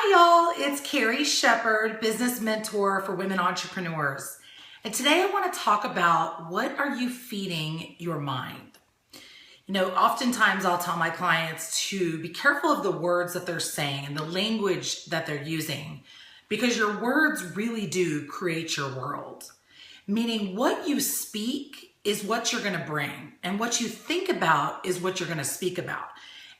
Hi y'all, it's Carrie Shepard, business mentor for women entrepreneurs. And today I want to talk about what are you feeding your mind? Oftentimes I'll tell my clients to be careful of the words that they're saying and the language that they're using, because your words really do create your world. Meaning what you speak is what you're going to bring, and what you think about is what you're going to speak about.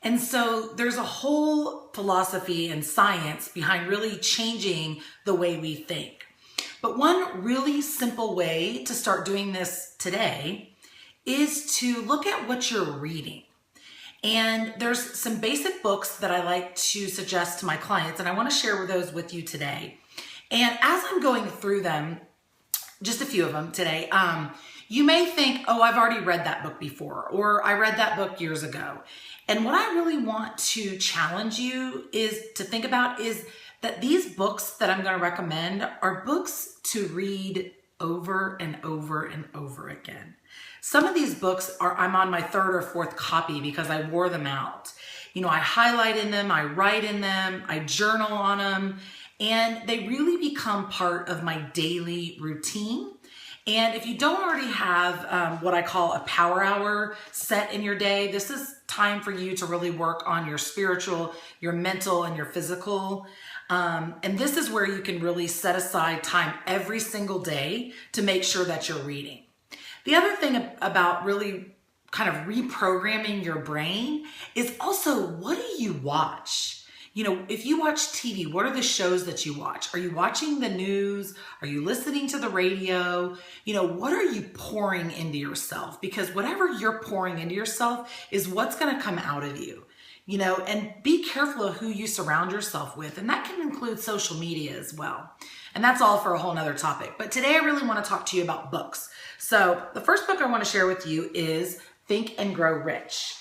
And so there's a whole philosophy and science behind really changing the way we think. But one really simple way to start doing this today is to look at what you're reading. And there's some basic books that I like to suggest to my clients, and I want to share those with you today. And as I'm going through them, just a few of them today, you may think, oh, I've already read that book before, or I read that book years ago. And what I really want to challenge you is to think about is that these books that I'm going to recommend are books to read over and over and over again. Some of these books I'm on my third or fourth copy because I wore them out. I highlight in them, I write in them, I journal on them, and they really become part of my daily routine. And if you don't already have what I call a power hour set in your day, this is time for you to really work on your spiritual, your mental, and your physical. And this is where you can really set aside time every single day to make sure that you're reading. The other thing about really kind of reprogramming your brain is also, what do you watch? If you watch TV, what are the shows that you watch? Are you watching the news? Are you listening to the radio? What are you pouring into yourself? Because whatever you're pouring into yourself is what's going to come out of you. And be careful of who you surround yourself with. And that can include social media as well. And that's all for a whole nother topic. But today I really want to talk to you about books. So the first book I want to share with you is Think and Grow Rich.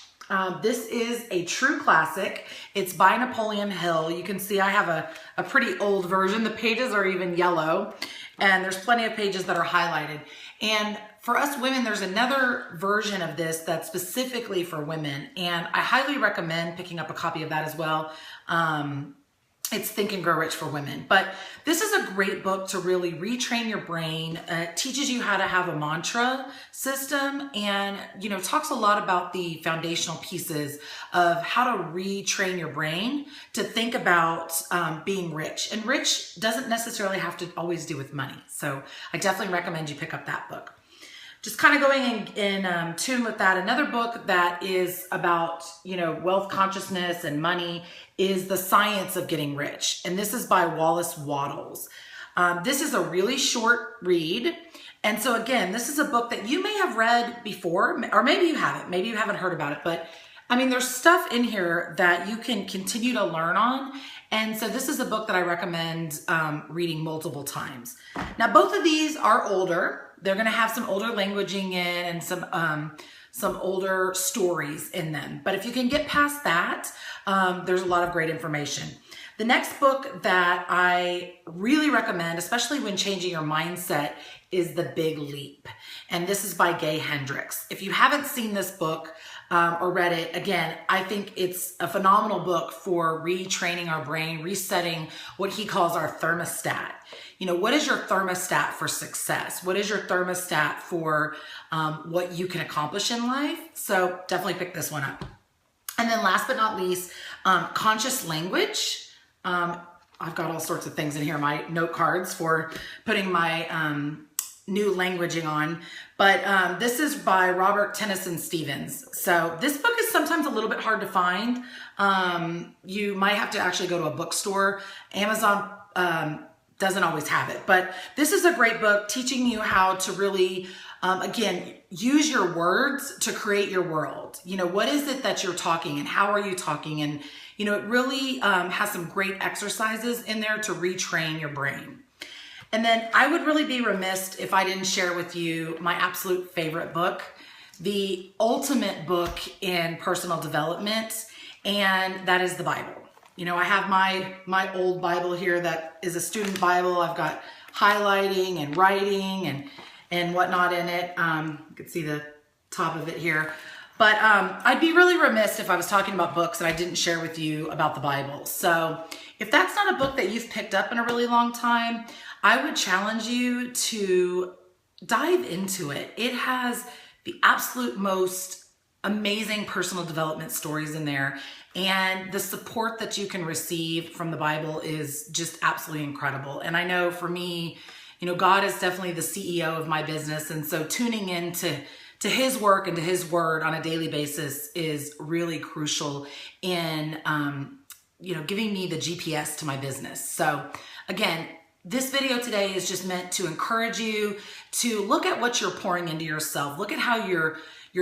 This is a true classic. It's by Napoleon Hill. You can see I have a pretty old version. The pages are even yellow, and there's plenty of pages that are highlighted. And for us women, there's another version of this that's specifically for women, and I highly recommend picking up a copy of that as well. It's Think and Grow Rich for women. But this is a great book to really retrain your brain. It teaches you how to have a mantra system, and talks a lot about the foundational pieces of how to retrain your brain to think about being rich. And rich doesn't necessarily have to always do with money. So I definitely recommend you pick up that book. Just kind of going in tune with that, another book that is about, wealth consciousness and money is The Science of Getting Rich. And this is by Wallace Wattles. This is a really short read. And so again, this is a book that you may have read before, or maybe you haven't. Maybe you haven't heard about it. But there's stuff in here that you can continue to learn on. And so this is a book that I recommend reading multiple times. Now, both of these are older. They're going to have some older languaging in and some older stories in them. But if you can get past that, there's a lot of great information. The next book that I really recommend, especially when changing your mindset, is The Big Leap. And this is by Gay Hendricks. If you haven't seen this book or read it, again, I think it's a phenomenal book for retraining our brain, resetting what he calls our thermostat. What is your thermostat for success? What is your thermostat for what you can accomplish in life? So definitely pick this one up. And then last but not least, Conscious Language. I've got all sorts of things in here, my note cards for putting my new languaging on. But this is by Robert Tennyson Stevens. So this book is sometimes a little bit hard to find. You might have to actually go to a bookstore. Amazon doesn't always have it. But this is a great book teaching you how to really, again, use your words to create your world. What is it that you're talking and how are you talking? And, it really has some great exercises in there to retrain your brain. And then I would really be remiss if I didn't share with you my absolute favorite book, the ultimate book in personal development, and that is the Bible. I have my old Bible here that is a student Bible. I've got highlighting and writing and whatnot in it. You can see the top of it here. But I'd be really remiss if I was talking about books and I didn't share with you about the Bible. So if that's not a book that you've picked up in a really long time, I would challenge you to dive into it. It has the absolute most amazing personal development stories in there. And the support that you can receive from the Bible is just absolutely incredible. And I know for me, God is definitely the CEO of my business. And so tuning into his work and to his word on a daily basis is really crucial in, giving me the GPS to my business. So again, this video today is just meant to encourage you to look at what you're pouring into yourself. Look at how you're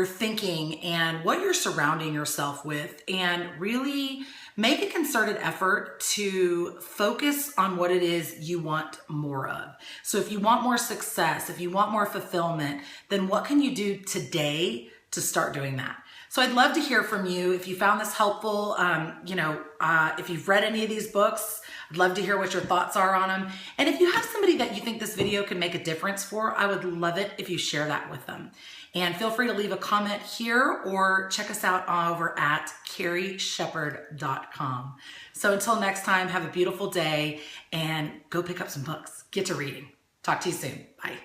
thinking and what you're surrounding yourself with, and really make a concerted effort to focus on what it is you want more of. So if you want more success, if you want more fulfillment, then what can you do today to start doing that? So I'd love to hear from you. If you found this helpful, if you've read any of these books, I'd love to hear what your thoughts are on them. And if you have somebody that you think this video can make a difference for, I would love it if you share that with them. And feel free to leave a comment here or check us out over at carrieshepherd.com. So until next time, have a beautiful day and go pick up some books. Get to reading. Talk to you soon. Bye.